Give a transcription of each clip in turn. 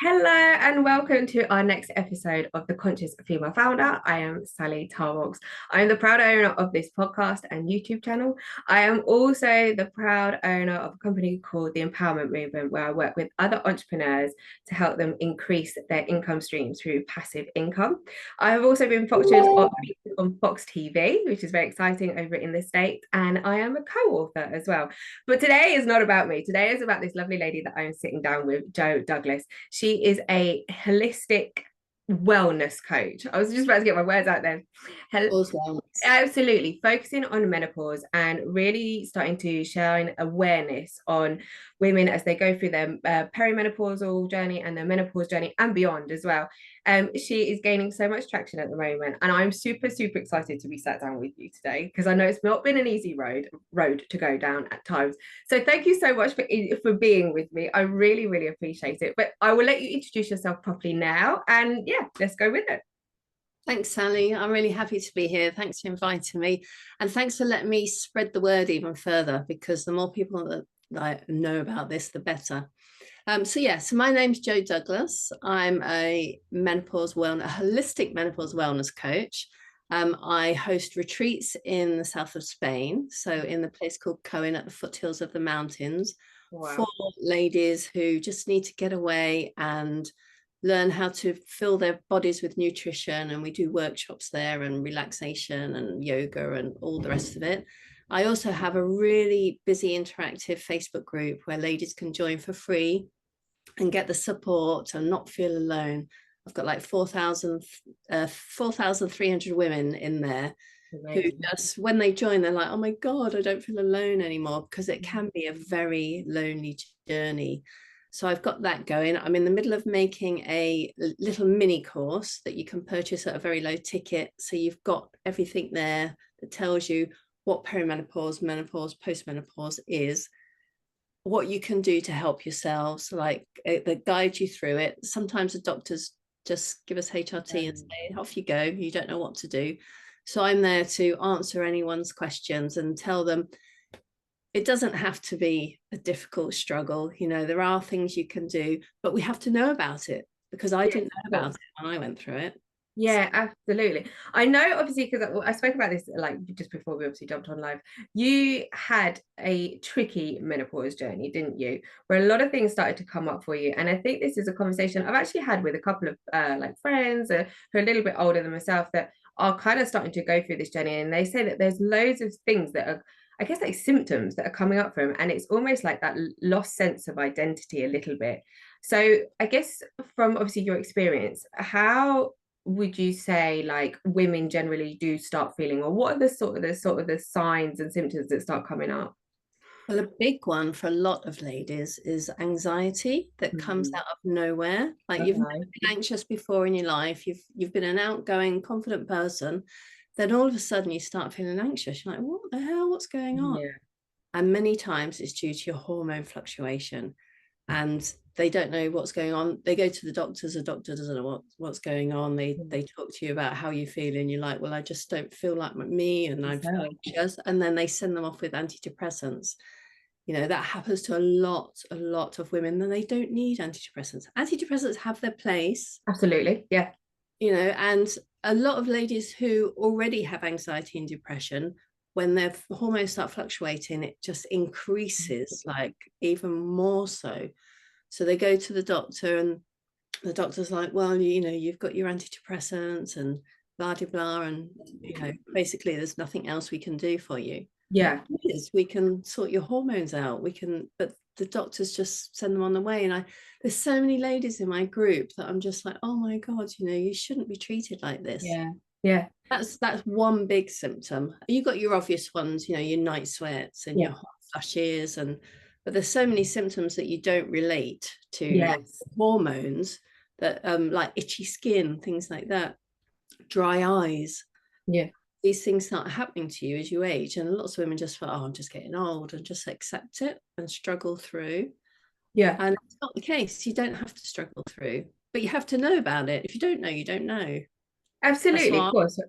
Hello and welcome to our next episode of The Conscious Female Founder. I am Sally Tarbox. I am the proud owner of this podcast and YouTube channel. I am also the proud owner of a company called The Empowerment Movement, where I work with other entrepreneurs to help them increase their income streams through passive income. I have also been featured on Fox TV, which is very exciting over in the States, and I am a co-author as well. But today is not about me. Today is about this lovely lady that I'm sitting down with, Jo Douglas. She is a holistic wellness coach. I was just about to get my words out there. Wellness. Absolutely, focusing on menopause and really starting to shine awareness on women as they go through their perimenopausal journey and their menopause journey and beyond as well. She is gaining so much traction at the moment, and I'm super excited to be sat down with you today because I know it's not been an easy road to go down at times. So thank you so much for being with me. I really appreciate it. But I will let you introduce yourself properly now, and yeah, let's go with it. Thanks, Sally. I'm really happy to be here. Thanks for inviting me. And thanks for letting me spread the word even further, because the more people that I know about this, the better. So my name's Jo Douglas. I'm a holistic menopause wellness coach. I host retreats in the south of Spain, so in the place called Coen at the foothills of the mountains, for Wow. ladies who just need to get away and learn how to fill their bodies with nutrition. And we do workshops there and relaxation and yoga and all the rest of it. I also have a really busy interactive Facebook group where ladies can join for free and get the support and not feel alone. I've got like 4,300 women in there who Amazing. just, when they join, they're like, oh my God, I don't feel alone anymore, because it can be a very lonely journey. So I've got that going. I'm in the middle of making a little mini course that you can purchase at a very low ticket. So you've got everything there that tells you what perimenopause, menopause, postmenopause is, what you can do to help yourselves, like that guide you through it. Sometimes the doctors just give us HRT and say, off you go, you don't know what to do. So I'm there to answer anyone's questions and tell them it doesn't have to be a difficult struggle. There are things you can do, but we have to know about it, because I Yes, didn't of know about course. it when I went through it. Yeah, absolutely. I know, obviously, because I spoke about this like just before we obviously jumped on live. You had a tricky menopause journey, didn't you? Where a lot of things started to come up for you. And I think this is a conversation I've actually had with a couple of like friends who are a little bit older than myself that are kind of starting to go through this journey. And they say that there's loads of things that are, I guess, like symptoms that are coming up for them. And it's almost like that lost sense of identity a little bit. So I guess from obviously your experience, how would you say like women generally do start feeling, or what are the signs and symptoms that start coming up? Well, a big one for a lot of ladies is anxiety that comes Mhm. out of nowhere. Like, you've never Okay. been anxious before in your life. You've been an outgoing, confident person. Then all of a sudden you start feeling anxious. You're like, what the hell? What's going on? Yeah. And many times it's due to your hormone fluctuation, and they don't know what's going on. They go to the doctors, the doctor doesn't know what's going on. They talk to you about how you feel, and you're like, well, I just don't feel like me, and I feel So, anxious. And then they send them off with antidepressants. That happens to a lot of women. Then they don't need antidepressants. Antidepressants have their place, absolutely. Yeah. and a lot of ladies who already have anxiety and depression, when their hormones start fluctuating, it just increases, like, even more so. So they go to the doctor, and the doctor's like, well, you've got your antidepressants and blah blah blah, and basically there's nothing else we can do for you. Yeah. Is we can sort your hormones out, but the doctors just send them on the way. And there's so many ladies in my group that I'm just like, oh my God, you shouldn't be treated like this. Yeah. Yeah. That's one big symptom. You got your obvious ones, your night sweats and your Yeah. hot flushes, but there's so many symptoms that you don't relate to Yes. hormones, that like itchy skin, things like that, dry eyes. Yeah. These things start happening to you as you age, and lots of women just feel, oh, I'm just getting old, and just accept it and struggle through. Yeah. And it's not the case. You don't have to struggle through, but you have to know about it. If you don't know, you don't know. That's Absolutely, of why. course.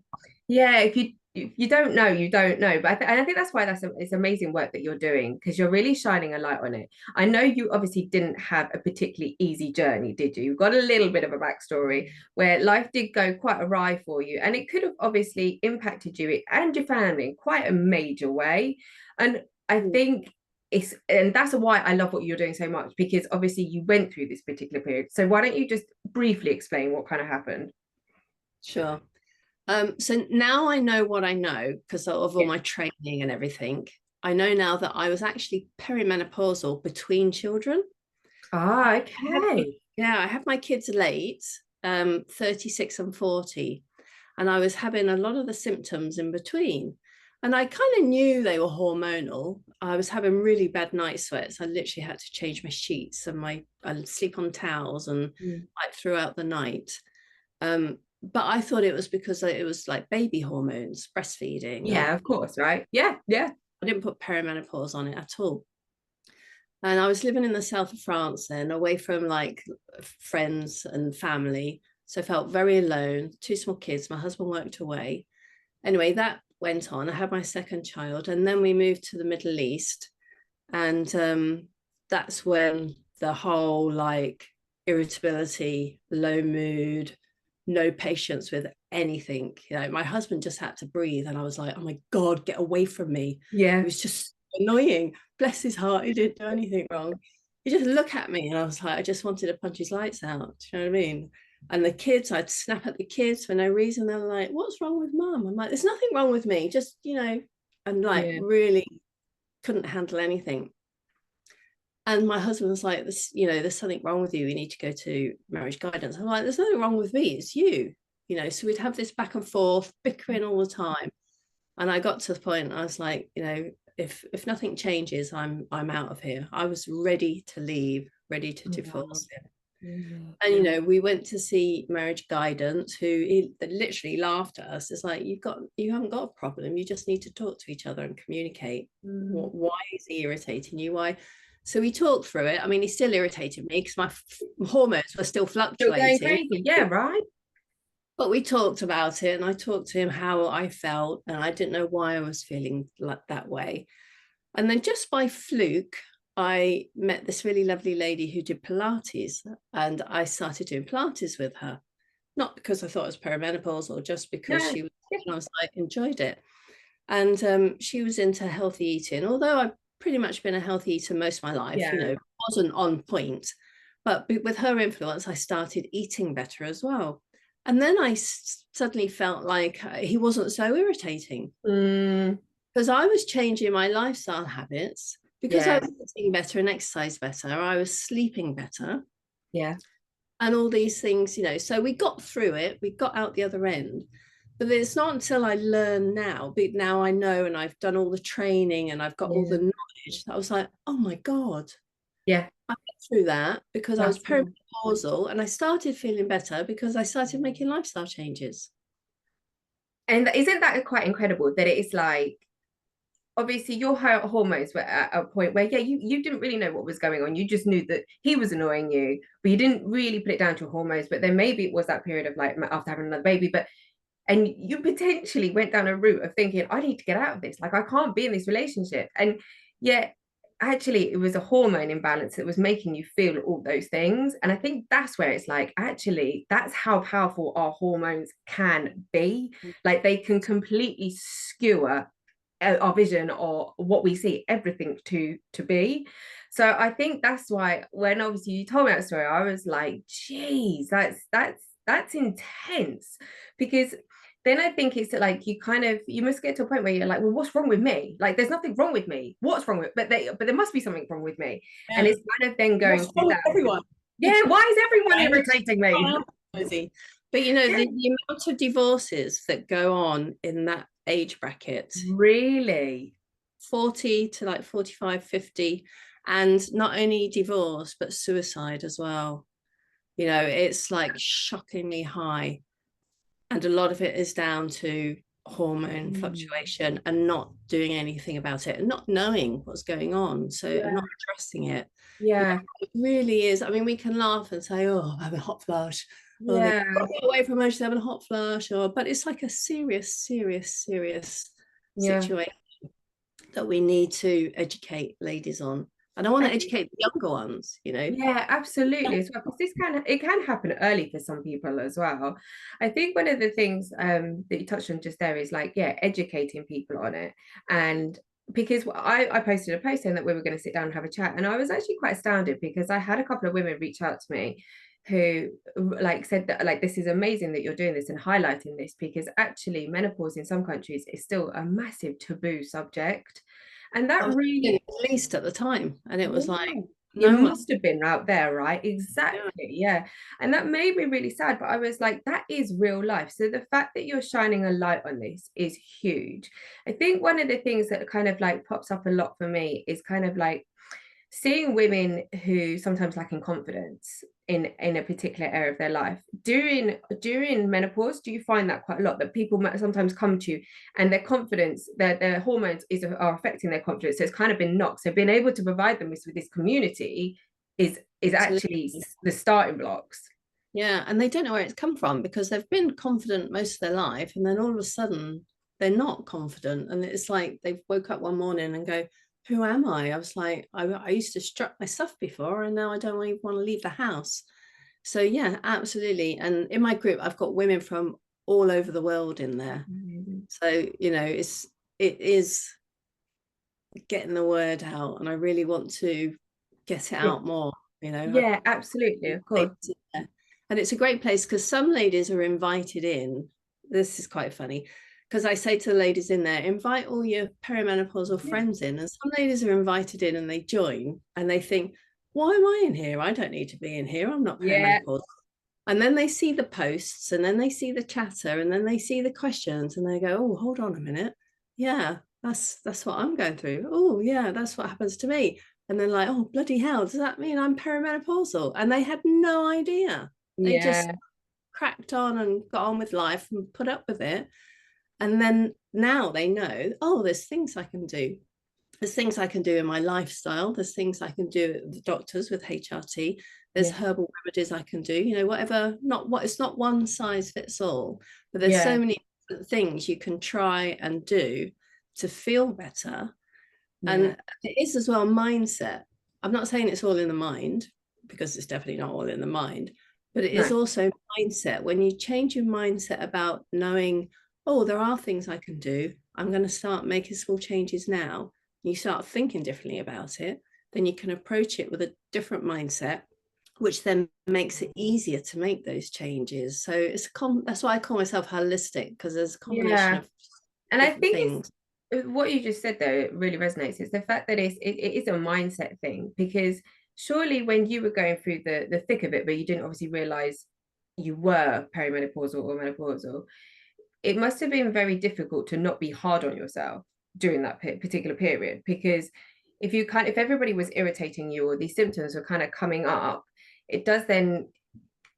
Yeah, if you you don't know, you don't know. But and I think that's why it's amazing work that you're doing, because you're really shining a light on it. I know you obviously didn't have a particularly easy journey, did you? You've got a little bit of a backstory where life did go quite awry for you, and it could have obviously impacted you and your family in quite a major way. And I think and that's why I love what you're doing so much, because obviously you went through this particular period. So why don't you just briefly explain what kind of happened? Sure. So now I know what I know because of all Yeah. my training and everything. I know now that I was actually perimenopausal between children. Ah, I had okay. Yeah, I had my kids late, 36 and 40, and I was having a lot of the symptoms in between. And I kind of knew they were hormonal. I was having really bad night sweats. I literally had to change my sheets and I'd sleep on towels and Mm. like throughout the night. But I thought it was because it was like baby hormones, breastfeeding, and Yeah, of course, right? Yeah, yeah. I didn't put perimenopause on it at all. And I was living in the south of France then, away from like friends and family. So I felt very alone, two small kids. My husband worked away. Anyway, that went on. I had my second child, and then we moved to the Middle East. And that's when the whole like irritability, low mood, no patience with anything. You know, my husband just had to breathe, and I was like, oh my God, get away from me. He Yeah. was just annoying. Bless his heart, he didn't do anything wrong. He just looked at me, and I was like, I just wanted to punch his lights out. Do you know what I mean? And the kids, I'd snap at the kids for no reason. They're like, what's wrong with mum? I'm like, there's nothing wrong with me. Just, and like Yeah. really couldn't handle anything. And my husband was like, this, there's something wrong with you. You need to go to marriage guidance. I'm like, there's nothing wrong with me. It's you. So we'd have this back and forth, bickering all the time. And I got to the point, I was like, if nothing changes, I'm out of here. I was ready to leave, ready to Oh, wow. divorce him. Really? And we went to see marriage guidance, who literally laughed at us. It's like, you haven't got a problem. You just need to talk to each other and communicate. Mm. Why is he irritating you? Why? So we talked through it. I mean, he still irritated me because my hormones were still Still going fluctuating. crazy. Yeah, right? But we talked about it, and I talked to him how I felt, and I didn't know why I was feeling like that way. And then just by fluke, I met this really lovely lady who did Pilates, and I started doing Pilates with her. Not because I thought it was perimenopause or just because No. she was, I was like, enjoyed it. And she was into healthy eating, although I've pretty much been a healthy eater most of my life, Yeah. wasn't on point. But with her influence, I started eating better as well. And then I suddenly felt like he wasn't so irritating Mm. because I was changing my lifestyle habits because I Yeah. was eating better and exercise better. I was sleeping better Yeah. and all these things, So we got through it. We got out the other end. But it's not until I learn now, but now I know and I've done all the training and I've got all the Yeah. knowledge that I was like, oh my God, Yeah. I went through that because I was That's right. perimenopausal and I started feeling better because I started making lifestyle changes. And isn't that quite incredible that it is like, obviously your hormones were at a point where, yeah, you didn't really know what was going on. You just knew that he was annoying you, but you didn't really put it down to hormones. But then maybe it was that period of like after having another baby, and you potentially went down a route of thinking, I need to get out of this. Like, I can't be in this relationship. And yet, actually, it was a hormone imbalance that was making you feel all those things. And I think that's where it's like, actually, that's how powerful our hormones can be. Like, they can completely skewer our vision or what we see everything to be. So I think that's why when obviously you told me that story, I was like, geez, that's intense. Because then I think it's like you must get to a point where you're like, well, what's wrong with me? Like, there's nothing wrong with me. What's wrong with? But there must be something wrong with me. And Yeah. it's kind of then going What's through wrong with that. everyone? Yeah, why is everyone Yeah, irritating me? but Yeah. the amount of divorces that go on in that age bracket, Really? 40 to like 45, 50, and not only divorce, but suicide as well. It's like shockingly high. And a lot of it is down to hormone Mm. fluctuation and not doing anything about it and not knowing what's going on. So, and Yeah. not addressing it. Yeah. It really is. I mean, we can laugh and say, oh, I'm having a hot flush. or they've Yeah, got to get away from home, she's having a hot flush, or but it's like a serious yeah. situation that we need to educate ladies on. And I want I to think, educate the younger ones, you know. yeah, absolutely as well. Because it can happen early for some people as well. I think one of the things that you touched on just there is like, yeah, educating people on it. And because I posted a post saying that we were going to sit down and have a chat, and I was actually quite astounded because I had a couple of women reach out to me who like said that like this is amazing that you're doing this and highlighting this, because actually menopause in some countries is still a massive taboo subject. And I that was in really, the least at the time, and it was like yeah, it no one. must have been out there, right? Yeah, Exactly. Yeah. And that made me really sad. But I was like, that is real life. So the fact that you're shining a light on this is huge. I think one of the things that kind of like pops up a lot for me is kind of like seeing women who sometimes lack in confidence in a particular area of their life during menopause. Do you find that quite a lot, that people might sometimes come to you and their confidence, their hormones are affecting their confidence, so it's kind of been knocked, so being able to provide them with this community is actually absolutely. the starting blocks. Yeah, and they don't know where it's come from because they've been confident most of their life, and then all of a sudden they're not confident, and it's like they've woke up one morning and go, "Who am I?" I was like, I used to strut my stuff before, and now I don't even want to leave the house. So yeah, absolutely. And in my group, I've got women from all over the world in there. Amazing. So you know, it is getting the word out, and I really want to get it Yeah, out more. You know, yeah, absolutely, of course. and it's a great place because some ladies are invited in. This is quite funny because I say to the ladies in there, invite all your perimenopausal Yeah, friends in. And some ladies are invited in and they join and they think, why am I in here? I don't need to be in here. I'm not yeah, perimenopausal. And then they see the posts and then they see the chatter and then they see the questions and they go, oh, hold on a minute. Yeah, that's what I'm going through. Oh, yeah, that's what happens to me. And then like, oh, bloody hell, does that mean I'm perimenopausal? And they had no idea. They just yeah, cracked on and got on with life and put up with it. And then now they know, oh, there's things I can do. There's things I can do in my lifestyle. There's things I can do at the doctors with HRT. There's yeah, herbal remedies I can do, you know, whatever, not what it's not one size fits all, but there's so yeah, many different things you can try and do to feel better. yeah. And it is as well mindset. I'm not saying it's all in the mind, because it's definitely not all in the mind, but it is No, also mindset. When you change your mindset about knowing, oh, there are things I can do, I'm going to start making small changes now. You start thinking differently about it, then you can approach it with a different mindset, which then makes it easier to make those changes. So that's why I call myself holistic, because there's a combination yeah. of And I different think things. what you just said though really resonates. It's the fact that it is a mindset thing, because surely when you were going through the thick of it, but you didn't obviously realize you were perimenopausal or menopausal, it must have been very difficult to not be hard on yourself during that particular period, because if everybody was irritating you or these symptoms were kind of coming up, it does then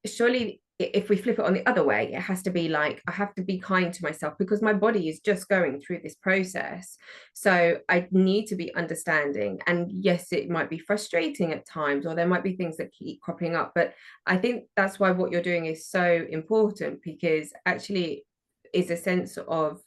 surely, if we flip it on the other way, it has to be like I have to be kind to myself because my body is just going through this process, so I need to be understanding. And yes, it might be frustrating at times, or there might be things that keep cropping up, but I think that's why what you're doing is so important, because actually is a sense of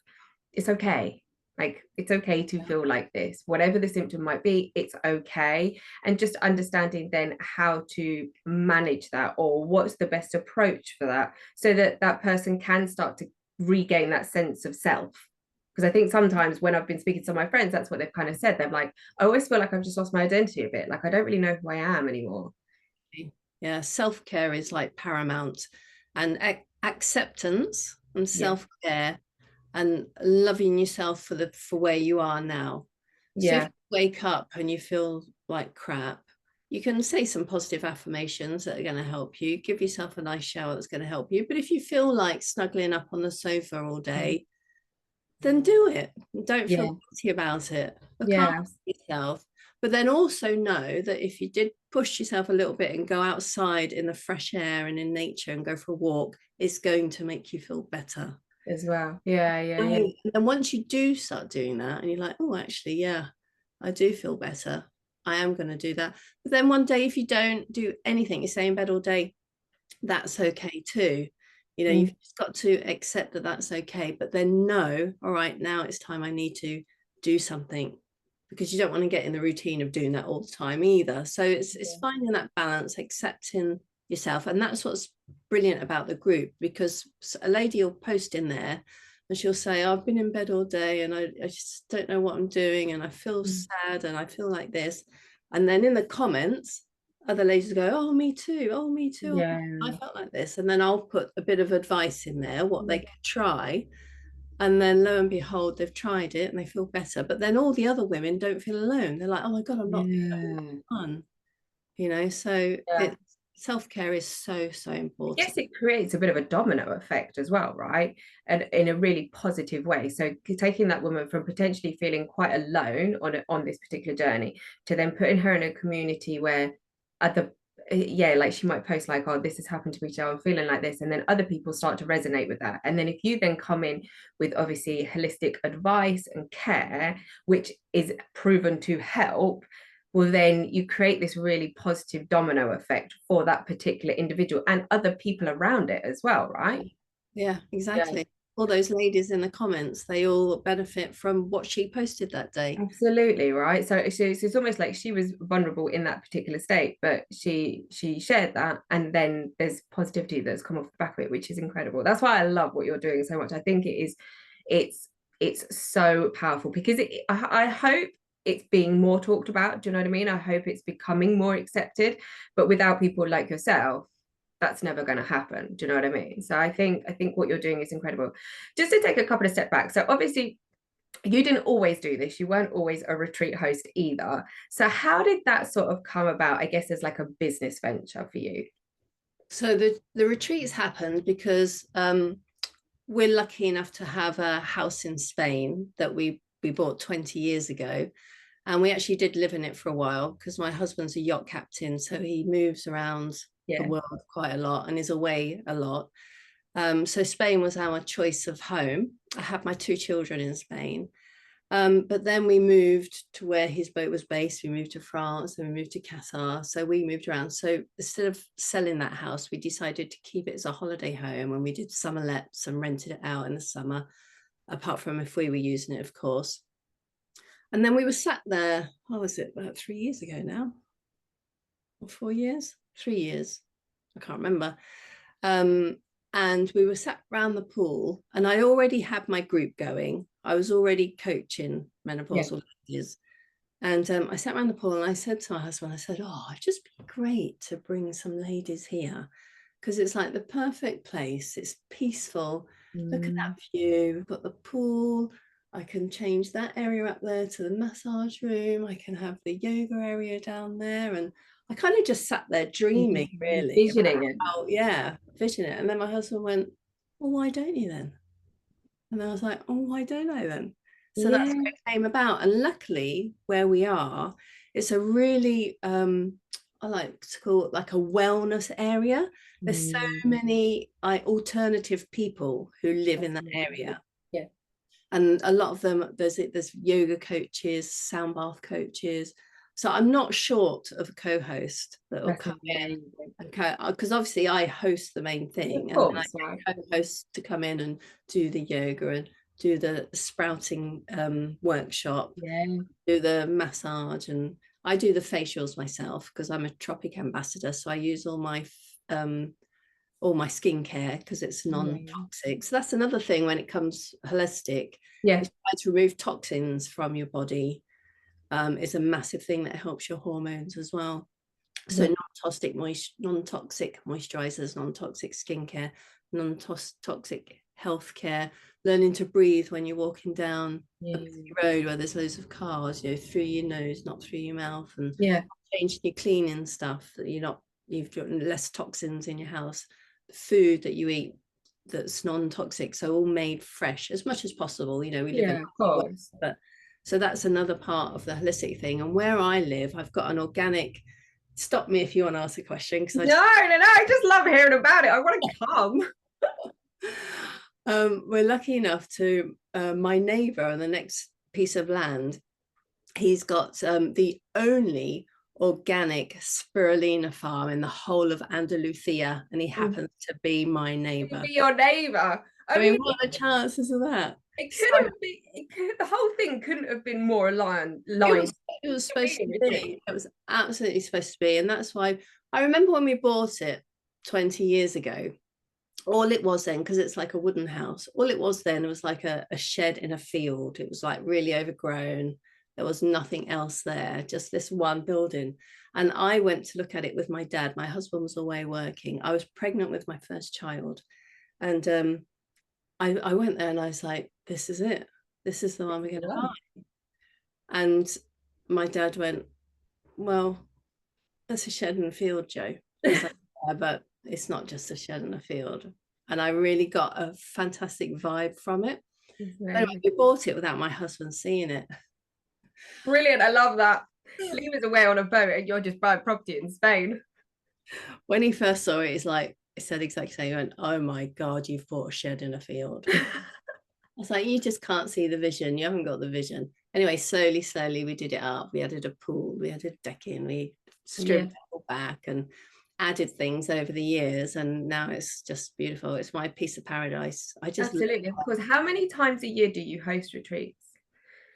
it's okay. Like it's okay to feel like this, whatever the symptom might be, it's okay. And just understanding then how to manage that, or what's the best approach for that, so that that person can start to regain that sense of self. Because I think sometimes when I've been speaking to my friends, that's what they've kind of said. They're like, I always feel like I've just lost my identity a bit. Like I don't really know who I am anymore. Yeah, self-care is like paramount, and acceptance and Yeah. self-care and loving yourself for where you are now. So if Yeah. you wake up and you feel like crap, you can say some positive affirmations that are going to help you. Give yourself a nice shower that's going to help you. But if you feel like snuggling up on the sofa all day, then do it. Don't feel Yeah. guilty about it. Look after Yeah. yourself. But then also know that if you did push yourself a little bit and go outside in the fresh air and in nature and go for a walk, it's going to make you feel better. As well. Yeah. Yeah. Yeah. And then once you do start doing that and you're like, oh, actually, yeah, I do feel better. I am going to do that. But then one day, if you don't do anything, you stay in bed all day, that's okay too. You know, you've just got to accept that that's okay, but then know, all right, now it's time I need to do something, because you don't want to get in the routine of doing that all the time either. So it's finding that balance, accepting yourself. And that's what's brilliant about the group, because a lady will post in there and she'll say, I've been in bed all day and I just don't know what I'm doing and I feel sad and I feel like this. And then in the comments, other ladies go, oh, me too. Oh, me too. Yeah. I felt like this. And then I'll put a bit of advice in there, what they could try. And then lo and behold, they've tried it and they feel better. But then all the other women don't feel alone. They're like, oh my God, I'm not the only one. You know, so Yeah. self-care is so, so I important. guess it creates a bit of a domino effect as well, right? And in a really positive way. So taking that woman from potentially feeling quite alone on this particular journey to then putting her in a community where other like she might post like, oh, this has happened to me, so I'm feeling like this, and then other people start to resonate with that. And then if you then come in with obviously holistic advice and care, which is proven to help, well, then you create this really positive domino effect for that particular individual and other people around it as well, right? Yeah, Yeah. exactly. All those ladies in the comments, they all benefit from what she posted that day. Absolutely, right. So it's almost like she was vulnerable in that particular state, but she shared that, and then there's positivity that's come off the back of it, which is incredible. That's why I love what you're doing so much. I think it's it's so powerful because I hope it's being more talked about. Do you know what I mean? I hope it's becoming more accepted, but without people like yourself, that's never going to happen. Do you know what I mean? So I think what you're doing is incredible. Just to take a couple of steps back. So obviously you didn't always do this. You weren't always a retreat host either. So how did that sort of come about, I guess, as like a business venture for you? So the retreats happened because we're lucky enough to have a house in Spain that we bought 20 years ago. And we actually did live in it for a while because my husband's a yacht captain. So he moves around the Yeah. world quite a lot and is away a lot. So Spain was our choice of home. I had my two children in Spain. But then we moved to where his boat was based. We moved to France and we moved to Qatar. So we moved around. So instead of selling that house, we decided to keep it as a holiday home, and we did summer lets and rented it out in the summer, apart from if we were using it, of course. And then we were sat there, what was it, about 3 years ago now? Or 4 years? 3 years. I can't remember. And we were sat around the pool, and I already had my group going. I was already coaching Yeah. menopausal ladies. And I sat around the pool and I said to my husband, I said, oh, it'd just be great to bring some ladies here because it's like the perfect place. It's peaceful. Look at that view. We've got the pool. I can change that area up there to the massage room. I can have the yoga area down there. And I kind of just sat there dreaming, really, about Visioning it. how, yeah, visioning it. And then my husband went, well, why don't you then? And I was like, oh, why don't I then? So that's Yeah. how it came about. And luckily, where we are, it's a really, I like to call it like a wellness area. There's so many alternative people who live in that area. Yeah. And a lot of them, there's yoga coaches, sound bath coaches. So I'm not short of a co-host that will That's come in, amazing. because obviously I host the main thing, Of and then I course, right? get co-hosts to come in and do the yoga and do the sprouting workshop, Yeah. do the massage, and I do the facials myself because I'm a Tropic ambassador. So I use all my skincare because it's Amazing. non-toxic. So that's another thing when it comes holistic, Yeah. is try to remove toxins from your body. Is a massive thing that helps your hormones as well. So Yeah. non-toxic moisturizers, non-toxic skincare, non-toxic healthcare, learning to breathe when you're walking down a Yeah. busy road where there's loads of cars, through your nose, not through your mouth, and Yeah. changing your cleaning stuff that you've got less toxins in your house, food that you eat that's non-toxic, so all made fresh as much as possible. We live in Yeah, of a world, course. but so that's another part of the holistic thing. And where I live, I've got an organic. Stop me if you want to ask a question, because No, no, no. I just love hearing about it. I want to come. we're lucky enough to my neighbour on the next piece of land. He's got the only organic spirulina farm in the whole of Andalusia, and he Oh, happens to be my to neighbor. be your neighbor. I I mean, mean, what are the chances of that? it So couldn't be. The whole thing couldn't have been more aligned. it Lined was it was to supposed be to a retreat. be. It was absolutely supposed to be, and that's why I remember when we bought it 20 years ago. All it was then, because it's like a wooden house, all it was then, it was like a shed in a field. It was like really overgrown. There was nothing else there, just this one building. And I went to look at it with my dad. My husband was away working. I was pregnant with my first child. And I went there and I was like, this is it. This is the one we're going to buy. And my dad went, well, that's a shed in a field, Joe. I was like, yeah, but it's not just a shed in a field. And I really got a fantastic vibe from it. Anyway, we bought it without my husband seeing it. Brilliant. I love that. Leave us away on a boat and you're just buying property in Spain. When he first saw it, he said exactly the same. He went, oh my God, you've bought a shed in a field. I was like, you just can't see the vision. You haven't got the vision. Anyway, slowly, we did it up. We added a pool, we added decking, we stripped it all back and added things over the years. And now it's just beautiful. It's my piece of paradise. I just Absolutely, of course. How many times a year do you host retreats?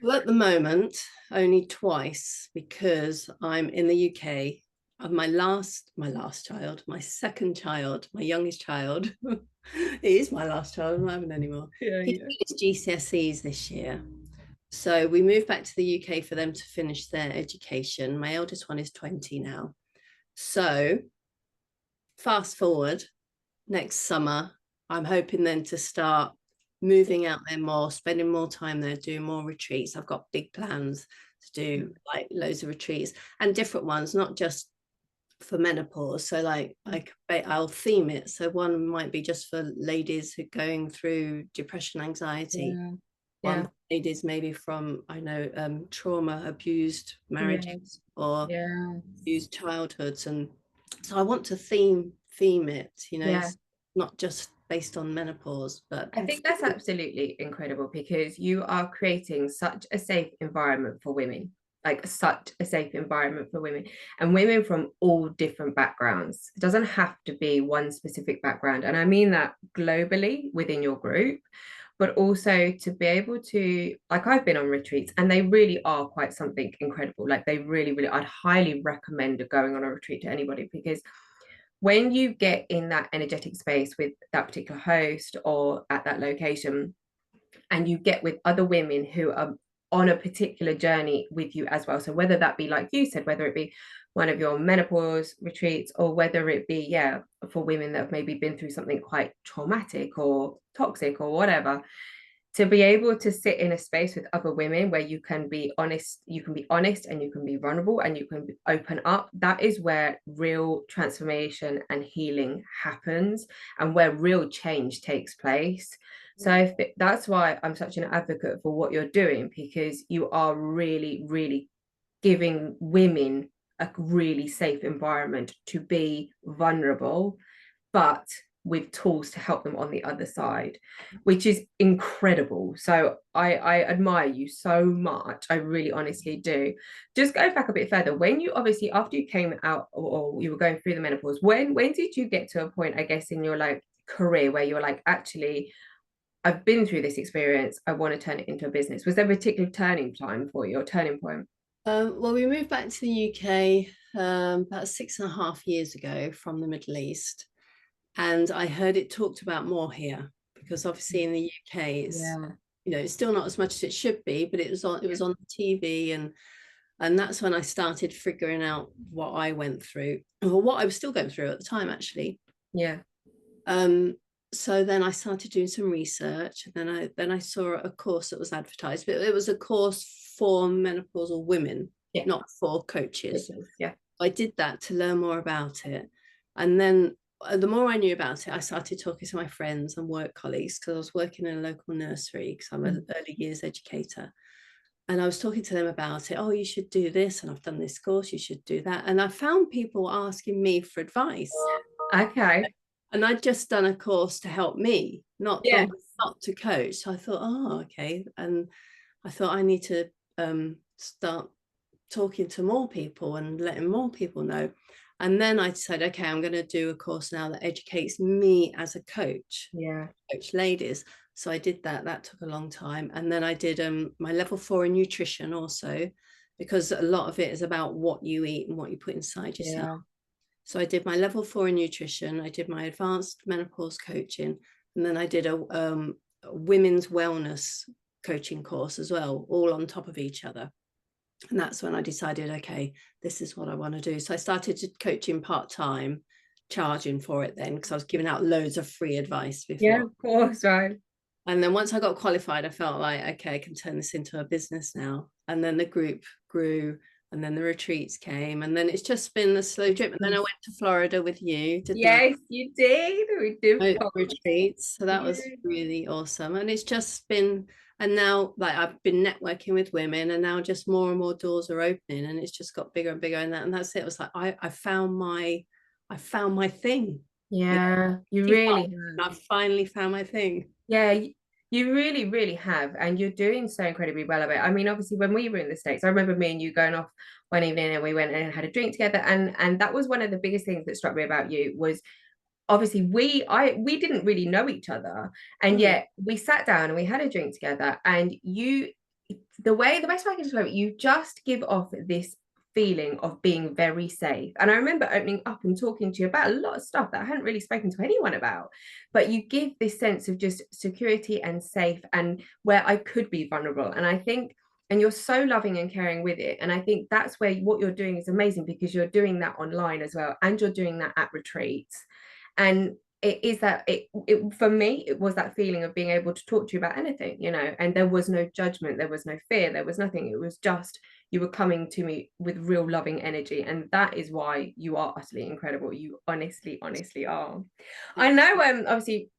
Well, at the moment, only twice, because I'm in the UK. Of my last child, my second child, my youngest child. He is my last child. I'm not having any more. He did his GCSEs this year. So we moved back to the UK for them to finish their education. My eldest one is 20 now. So fast forward, next summer, I'm hoping then to start moving out there more, spending more time there, doing more retreats. I've got big plans to do like loads of retreats and different ones, not just for menopause. So like I'll theme it. So one might be just for ladies who are going through depression, anxiety. One ladies maybe from, I know, trauma, abused marriages or abused childhoods. And so I want to theme it, it's not just based on menopause. But I think that's absolutely incredible because you are creating such a safe environment for women, like such a safe environment for women and women from all different backgrounds. It doesn't have to be one specific background. And I mean that globally within your group, but also to be able to, like, I've been on retreats and they really are quite something incredible. Like they really, I'd highly recommend going on a retreat to anybody because when you get in that energetic space with that particular host or at that location, and you get with other women who are on a particular journey with you as well. So whether that be, like you said, whether it be one of your menopause retreats or whether it be, for women that have maybe been through something quite traumatic or toxic or whatever, to be able to sit in a space with other women where you can be honest and you can be vulnerable and you can open up, that is where real transformation and healing happens and where real change takes place. So that's why I'm such an advocate for what you're doing, because you are really giving women a really safe environment to be vulnerable, but with tools to help them on the other side, which is incredible. So I admire you so much. I really honestly do. Just go back a bit further. When you obviously, after you came out or you were going through the menopause, when did you get to a point, I guess, in your like career where you're like, actually, I've been through this experience, I want to turn it into a business? Was there a particular turning time for you or turning point? Well, we moved back to the UK about 6.5 years ago from the Middle East. And I heard it talked about more here because obviously in the UK it's still not as much as it should be, but it was on the TV, and that's when I started figuring out what I went through, or what I was still going through at the time actually. So then I started doing some research, and then I saw a course that was advertised, but it was a course for menopausal women, not for coaches. I did that to learn more about it, and then the more I knew about it, I started talking to my friends and work colleagues, because I was working in a local nursery because I'm an early years educator. And I was talking to them about it. Oh, you should do this. And I've done this course. You should do that. And I found people asking me for advice. Okay. And I'd just done a course to help me, not to coach. So I thought, oh, okay. And I thought I need to start talking to more people and letting more people know. And then I said, okay, I'm going to do a course now that educates me as a coach, Yeah. coach ladies. So I did that. That took a long time. And then I did my level 4 in nutrition also, because a lot of it is about what you eat and what you put inside yourself. Yeah. So I did my level 4 in nutrition. I did my advanced menopause coaching. And then I did a women's wellness coaching course as well, all on top of each other. And that's when I decided, okay, this is what I want to do. So I started coaching part-time, charging for it then, because I was giving out loads of free advice before. Yeah, of course, right. And then once I got qualified, I felt like, okay, I can turn this into a business now. And then the group grew, and then the retreats came, and then it's just been a slow drip. And then I went to Florida with you, did Yes, you did. We did. the retreats. So that Yeah. was really awesome. And it's just been, and now like I've been networking with women, and now just more and more doors are opening, and it's just got bigger and bigger. And that's it. It was like I found my thing. Yeah, you really have. I finally found my thing. Yeah, you really, really have. And you're doing so incredibly well of it. I mean, obviously, when we were in the States, I remember me and you going off one evening and we went and had a drink together. And that was one of the biggest things that struck me about you was obviously we didn't really know each other. And yet we sat down and we had a drink together. And the best way I can describe it, you just give off this feeling of being very safe. And I remember opening up and talking to you about a lot of stuff that I hadn't really spoken to anyone about, but you give this sense of just security and safe and where I could be vulnerable. And I think, and you're so loving and caring with it. And I think that's where what you're doing is amazing, because you're doing that online as well, and you're doing that at retreats. And it is that it for me, it was that feeling of being able to talk to you about anything, and there was no judgment, there was no fear, there was nothing. It was just you were coming to me with real loving energy, and that is why you are utterly incredible. You honestly are. I know obviously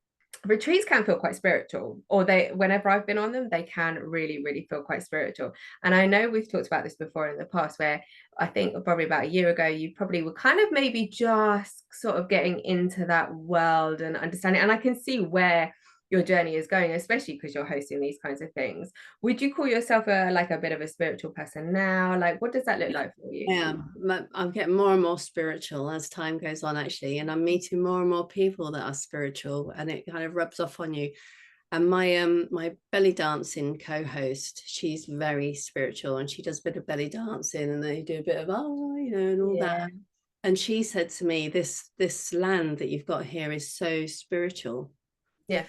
retreats can feel quite spiritual, or whenever I've been on them, they can really feel quite spiritual. And I know we've talked about this before in the past, where I think probably about a year ago you probably were kind of maybe just sort of getting into that world and understanding, and I can see where your journey is going, especially because you're hosting these kinds of things. Would you call yourself a bit of a spiritual person now? Like, what does that look like for you? Yeah, I'm getting more and more spiritual as time goes on, actually, and I'm meeting more and more people that are spiritual, and it kind of rubs off on you. And my belly dancing co-host, she's very spiritual, and she does a bit of belly dancing, and they do a bit of and all that. And she said to me, this land that you've got here is so spiritual. Yeah.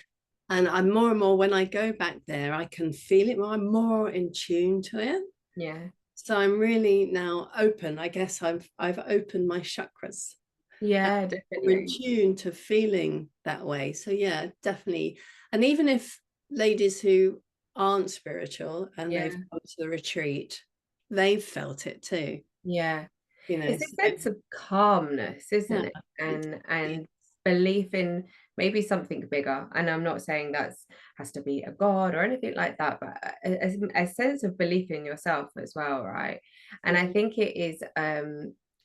And I'm more and more, when I go back there, I can feel it more. I'm more in tune to it. Yeah. So I'm really now open. I guess I've opened my chakras. Yeah, We're definitely. in tune to feeling that way. So yeah, definitely. And even if ladies who aren't spiritual and they've come to the retreat, they've felt it too. Yeah. It's a So, sense of calmness, isn't yeah, it? And belief in maybe something bigger. And I'm not saying that's has to be a god or anything like that, but a sense of belief in yourself as well, right? And I think it is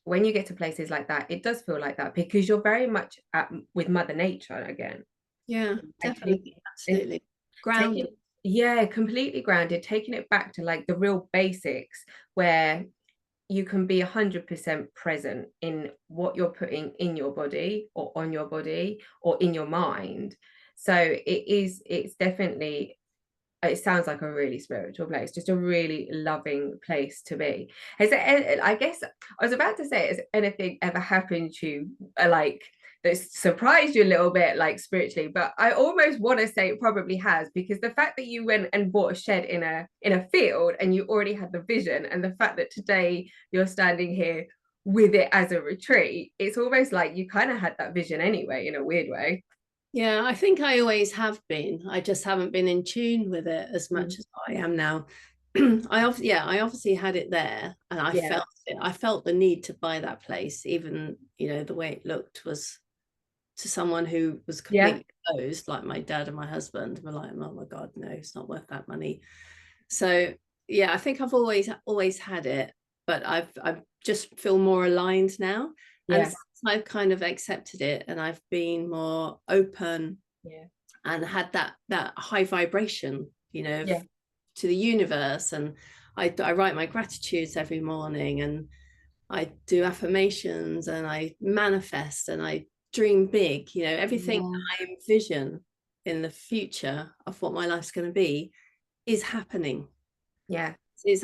when you get to places like that, it does feel like that, because you're very much with Mother Nature again. yeah, And take, definitely, and absolutely. take Grounded. it, yeah, completely grounded, taking it back to like the real basics, where you can be 100% present in what you're putting in your body or on your body or in your mind. So it's definitely, it sounds like a really spiritual place, just a really loving place to be. I guess I was about to say, has anything ever happened to you like that surprised you a little bit, like spiritually? But I almost want to say it probably has, because the fact that you went and bought a shed in a field and you already had the vision, and the fact that today you're standing here with it as a retreat, it's almost like you kind of had that vision anyway, in a weird way. Yeah, I think I always have been. I just haven't been in tune with it as much as I am now. I obviously had it there, and I Yeah. felt it. I felt the need to buy that place, even the way it looked was to someone who was Yeah. completely closed, like my dad and my husband were like, oh my God, no, it's not worth that money. So yeah, I think I've always had it, but I've just feel more aligned now. And Yeah. since I've kind of accepted it, and I've been more open Yeah. and had that high vibration, Yeah. to the universe, and I write my gratitudes every morning, and I do affirmations, and I manifest, and I dream big. You know, everything Yeah. that I envision in the future of what my life's going to be is happening. Yeah.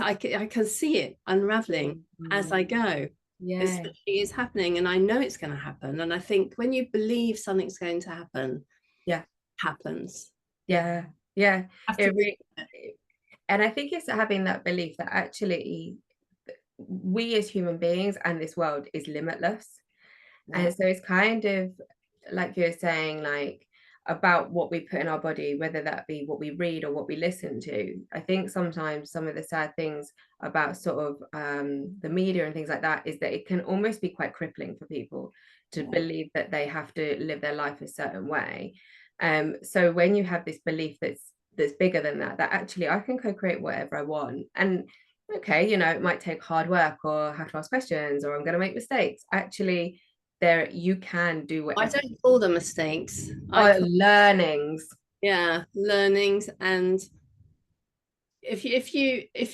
I can see it unraveling as I go. It's Yeah. literally is happening, and I know it's going to happen. And I think when you believe something's going to happen, Yeah. happens. Yeah. Yeah. Have to It believe re it. and I think it's having that belief that actually we as human beings and this world is limitless. Yeah. And so it's kind of like you're saying, like about what we put in our body, whether that be what we read or what we listen to. I think sometimes some of the sad things about sort of the media and things like that is that it can almost be quite crippling for people to Yeah. believe that they have to live their life a certain way. So when you have this belief that's bigger than that, that actually I can co-create whatever I want. And okay, you know, it might take hard work or have to ask questions or I'm going to make mistakes. Actually, there you can do I whatever. don't call them mistakes. I Oh, call, learnings. yeah, learnings. And if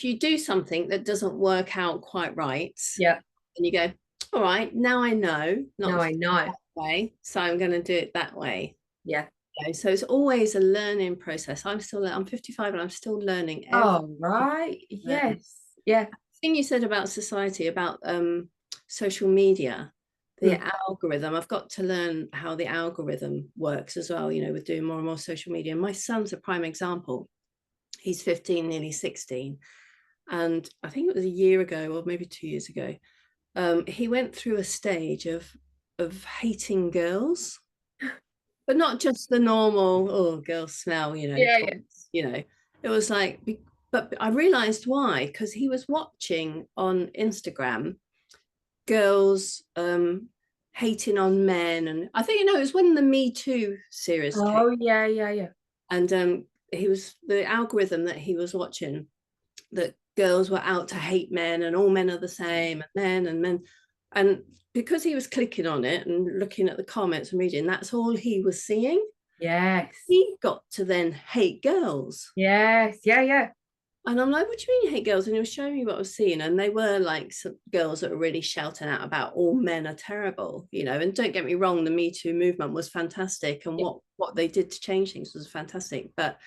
you do something that doesn't work out quite right, Yeah. and you go, all right, now I know not No, to I do it know. that way, so I'm going to do it that way. Yeah. So it's always a learning process. I'm 55 and I'm still learning every Oh, right. day. Yes. Yeah. Thing you said about society, about social media, the Mm. algorithm, I've got to learn how the algorithm works as well, you know, with doing more and more social media. My son's a prime example. He's 15, nearly 16. And I think it was a year ago or maybe 2 years ago, he went through a stage of hating girls, but not just the normal, oh, girls smell, you know, Yeah, yeah. you know. It was like, but I realized why, because he was watching on Instagram girls hating on men, and I think, you know, it was when the Me Too series came, Oh, yeah, yeah, yeah. and he was the algorithm that he was watching, that girls were out to hate men and all men are the same, and men, and because he was clicking on it and looking at the comments and reading, that's all he was seeing. Yes. He got to then hate girls. Yes. Yeah, yeah. And I'm like, what do you mean you hate girls? And he was showing me what I was seeing. And they were like some girls that were really shouting out about all men are terrible, you know. And don't get me wrong, the Me Too movement was fantastic. And Yeah. what they did to change things was fantastic. But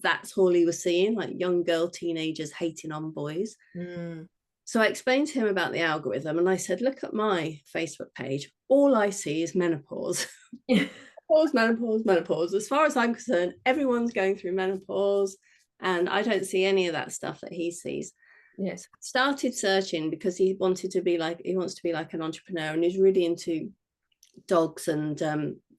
that's all he was seeing, like young girl teenagers hating on boys. Mm. So I explained to him about the algorithm, and I said, look at my Facebook page. All I see is menopause. Menopause, menopause, menopause. As far as I'm concerned, everyone's going through menopause, and I don't see any of that stuff that he sees. Yeah. So I started searching because he wants to be like an entrepreneur, and he's really into dogs and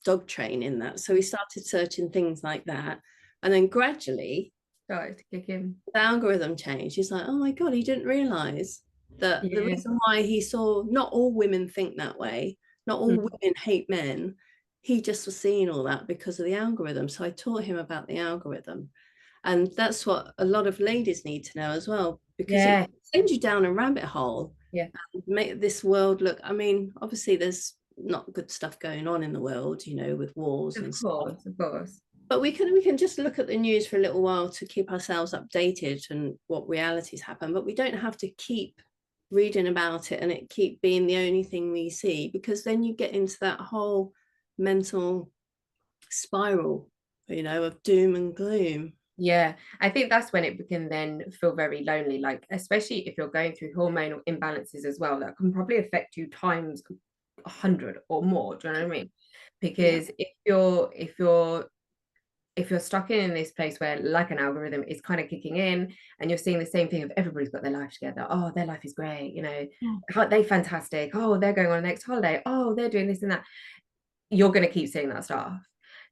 dog training that. So he started searching things like that, and then gradually Started to kick in. the algorithm changed. He's like, oh my God, he didn't realize that the Yeah. reason why he saw not all women think that way, not all Mm. women hate men, he just was seeing all that because of the algorithm. So I taught him about the algorithm. And that's what a lot of ladies need to know as well, because it Yeah. sends you down a rabbit hole Yeah. and make this world look. I mean, obviously, there's not good stuff going on in the world, you know, with wars Of and stuff, course. Of course. but we can just look at the news for a little while to keep ourselves updated and what realities happen, but we don't have to keep reading about it and it keep being the only thing we see, because then you get into that whole mental spiral, you know, of doom and gloom. Yeah, I think that's when it can then feel very lonely, like especially if you're going through hormonal imbalances as well, that can probably affect you times 100 or more. Do you know what I mean? Yeah. Because if you're stuck in this place where like an algorithm is kind of kicking in and you're seeing the same thing of everybody's got their life together, oh, their life is great, you know, aren't they fantastic, oh, they're going on the next holiday, oh, they're doing this and that, you're going to keep seeing that stuff.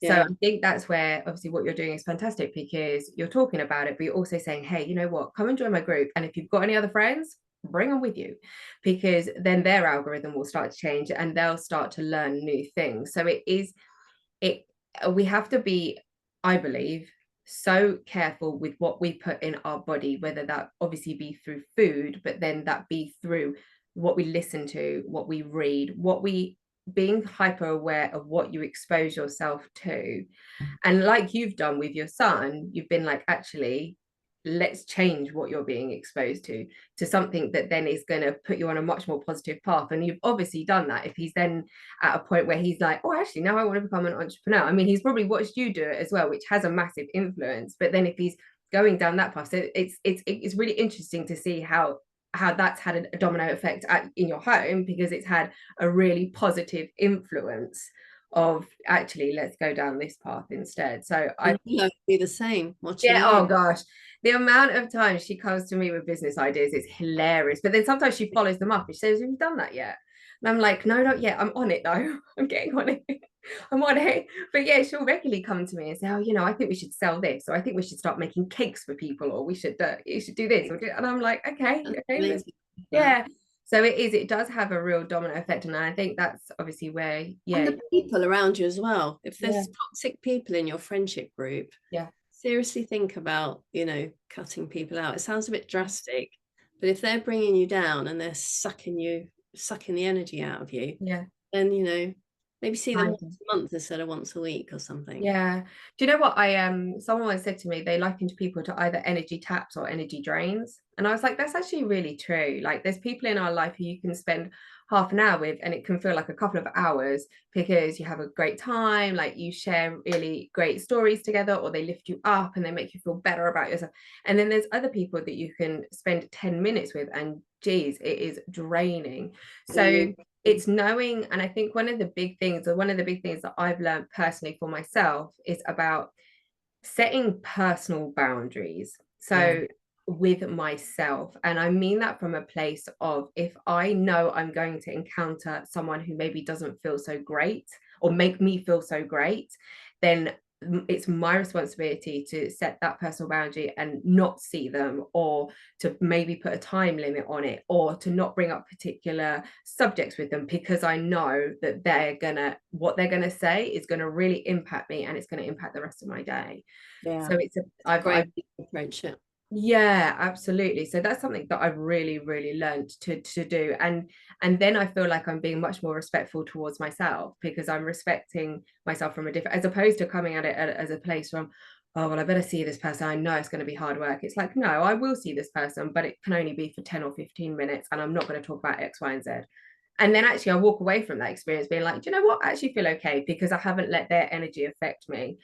So Yeah. I think that's where obviously what you're doing is fantastic, because you're talking about it, but you're also saying, hey, you know what, come and join my group, and if you've got any other friends, bring them with you, because then their algorithm will start to change and they'll start to learn new things. So it we have to be, I believe, so careful with what we put in our body, whether that obviously be through food, but then that be through what we listen to, what we read, what we being hyper aware of what you expose yourself to. And like you've done with your son, you've been like, actually, let's change what you're being exposed to something that then is going to put you on a much more positive path. And you've obviously done that. If he's then at a point where he's like, oh, actually now I want to become an entrepreneur, I mean, he's probably watched you do it as well, which has a massive influence. But then if he's going down that path, so it's really interesting to see how that's had a domino effect in your home, because it's had a really positive influence of actually, let's go down this path instead. So I be the same watching yeah, you. oh gosh, the amount of times she comes to me with business ideas is hilarious. But then sometimes she follows them up and she says, have you done that yet? And I'm like, no, not yet. I'm on it though. I'm getting on it. I'm on it. But yeah, she'll regularly come to me and say, oh, I think we should sell this, or I think we should start making cakes for people, or you should do this. And I'm like, okay, yeah. So it does have a real domino effect. And I think that's obviously where, and yeah. the people around you as well. If there's toxic people in your friendship group, seriously think about, cutting people out. It sounds a bit drastic, but if they're bringing you down and they're sucking the energy out of you, then, maybe see them once a month instead of once a week or something. Yeah. Do you know what someone once said to me, they likened people to either energy taps or energy drains. And I was like, that's actually really true. Like, there's people in our life who you can spend half an hour with and it can feel like a couple of hours, because you have a great time, like you share really great stories together, or they lift you up and they make you feel better about yourself. And then there's other people that you can spend 10 minutes with and geez, it is draining. So it's knowing, and I think one of the big things that I've learned personally for myself is about setting personal boundaries. So with myself, and I mean that from a place of, if I know I'm going to encounter someone who maybe doesn't feel so great or make me feel so great, then it's my responsibility to set that personal boundary and not see them, or to maybe put a time limit on it, or to not bring up particular subjects with them, because I know that what they're gonna say is gonna really impact me, and it's gonna impact the rest of my day. So I've approach it. Yeah, absolutely. So that's something that I've really, really learned to do. And then I feel like I'm being much more respectful towards myself, because I'm respecting myself from a different, as opposed to coming at it as a place from, oh, well, I better see this person. I know it's going to be hard work. It's like, no, I will see this person, but it can only be for 10 or 15 minutes. And I'm not going to talk about X, Y, and Z. And then actually I walk away from that experience being like, do you know what? I actually feel okay, because I haven't let their energy affect me,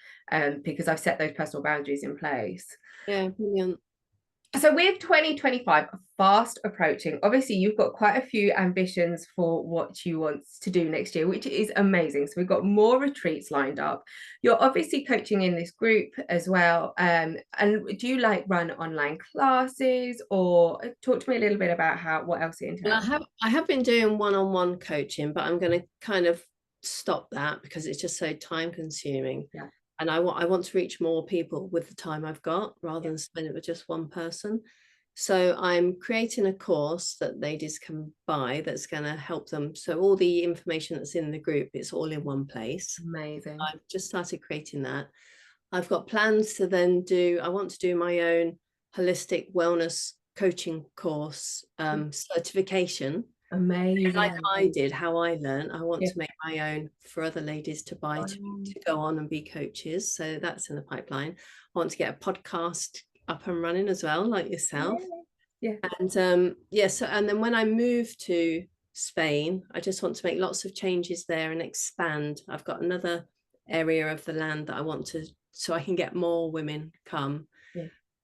because I've set those personal boundaries in place. Yeah, brilliant. So with 2025 fast approaching, obviously you've got quite a few ambitions for what you want to do next year, which is amazing. So we've got more retreats lined up. You're obviously coaching in this group as well. And do you run online classes, or talk to me a little bit about what else it entails? I have been doing one-on-one coaching, but I'm going to kind of stop that because it's just so time consuming. Yeah. And I want to reach more people with the time I've got, rather than spend it with just one person. So I'm creating a course that ladies can buy that's going to help them. So all the information that's in the group, it's all in one place. Amazing. I've just started creating that. I've got plans to then I want to do my own holistic wellness coaching course certification. Amazing. Like I did, how I learned, I want to make my own for other ladies to buy to go on and be coaches. So that's in the pipeline. I want to get a podcast up and running as well, like yourself. Yeah. And so and then when I move to Spain, I just want to make lots of changes there and expand. I've got another area of the land that I want to, so I can get more women come.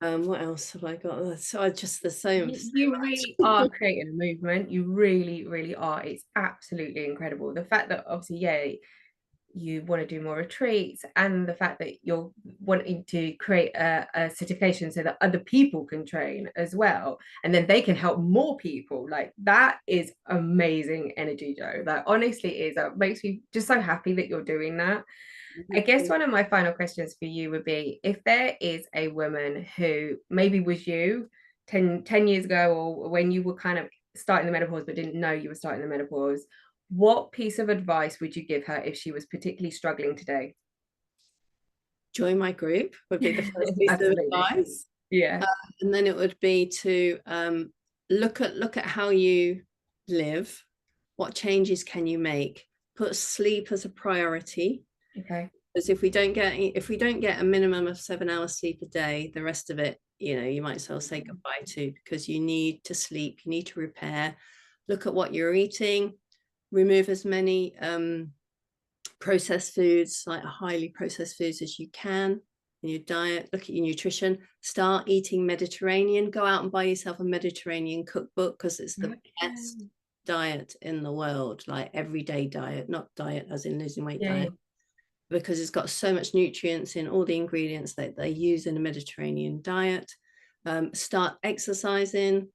What else have I got? So there's so much. You really are creating a movement. You really, really are. It's absolutely incredible. The fact that obviously, you want to do more retreats, and the fact that you're wanting to create a certification so that other people can train as well, and then they can help more people. Like, that is amazing energy, Jo. That honestly is, makes me just so happy that you're doing that. I guess one of my final questions for you would be, if there is a woman who maybe was you 10 years ago, or when you were kind of starting the menopause but didn't know you were starting the menopause, what piece of advice would you give her if she was particularly struggling today? Join my group would be the first piece of advice. Yeah. And then it would be to look at how you live. What changes can you make? Put sleep as a priority. Okay. Because if we don't get a minimum of 7 hours sleep a day, the rest of it, you know, you might as well say goodbye to, because you need to sleep, you need to repair, look at what you're eating, remove as many processed foods, like highly processed foods, as you can in your diet. Look at your nutrition, start eating Mediterranean, go out and buy yourself a Mediterranean cookbook, because it's the best diet in the world, like everyday diet, not diet as in losing weight diet, because it's got so much nutrients in all the ingredients that they use in a Mediterranean diet. Start exercising,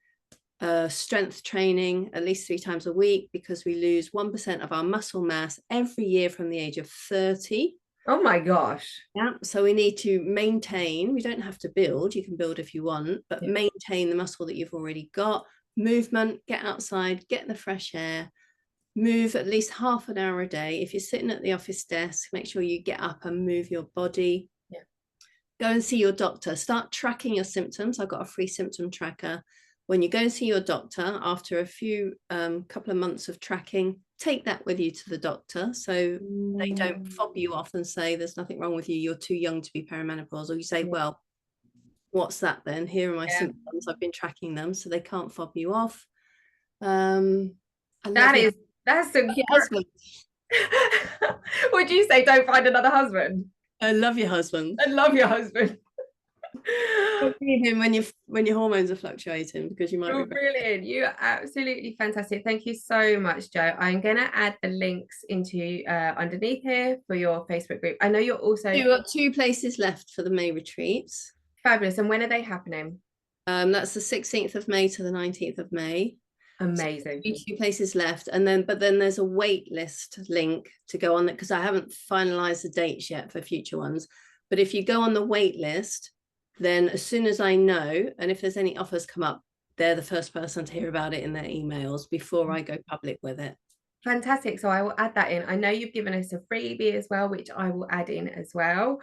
strength training at least 3 times a week, because we lose 1% of our muscle mass every year from the age of 30. Oh my gosh. Yeah, so we need to maintain, we don't have to build, you can build if you want, but maintain the muscle that you've already got. Movement, get outside, get the fresh air, move at least half an hour a day. If you're sitting at the office desk, make sure you get up and move your body. Go and see your doctor, start tracking your symptoms. I've got a free symptom tracker. When you go and see your doctor, after a few couple of months of tracking, take that with you to the doctor, so they don't fob you off and say there's nothing wrong with you, you're too young to be perimenopause, or you say, well, what's that then? Here are my symptoms, I've been tracking them, so they can't fob you off. That's a your husband. Would you say don't find another husband? I love your husband. I love your husband. Need him when your hormones are fluctuating, because you might be brilliant. You're absolutely fantastic. Thank you so much, Jo. I'm gonna add the links into underneath here for your Facebook group. I know you're also you've got 2 places left for the May retreats. Fabulous. And when are they happening? That's the 16th of May to the 19th of May. Amazing. So 2 places left, and then there's a wait list link to go on it, because I haven't finalized the dates yet for future ones. But if you go on the wait list, then as soon as I know, and if there's any offers come up, they're the first person to hear about it in their emails before I go public with it. Fantastic. So I will add that in. I know you've given us a freebie as well, which I will add in as well.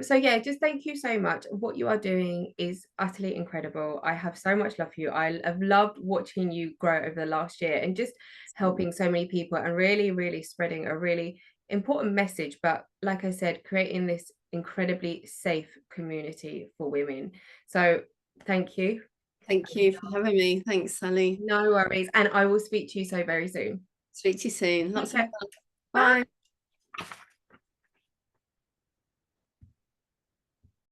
So yeah, just thank you so much. What you are doing is utterly incredible. I have so much love for you. I have loved watching you grow over the last year and just helping so many people and really, really spreading a really important message. But like I said, creating this incredibly safe community for women. So thank you. Thank you for having me. Thanks, Sally. No worries. And I will speak to you so very soon. Speak to you soon. Lots of fun. Bye.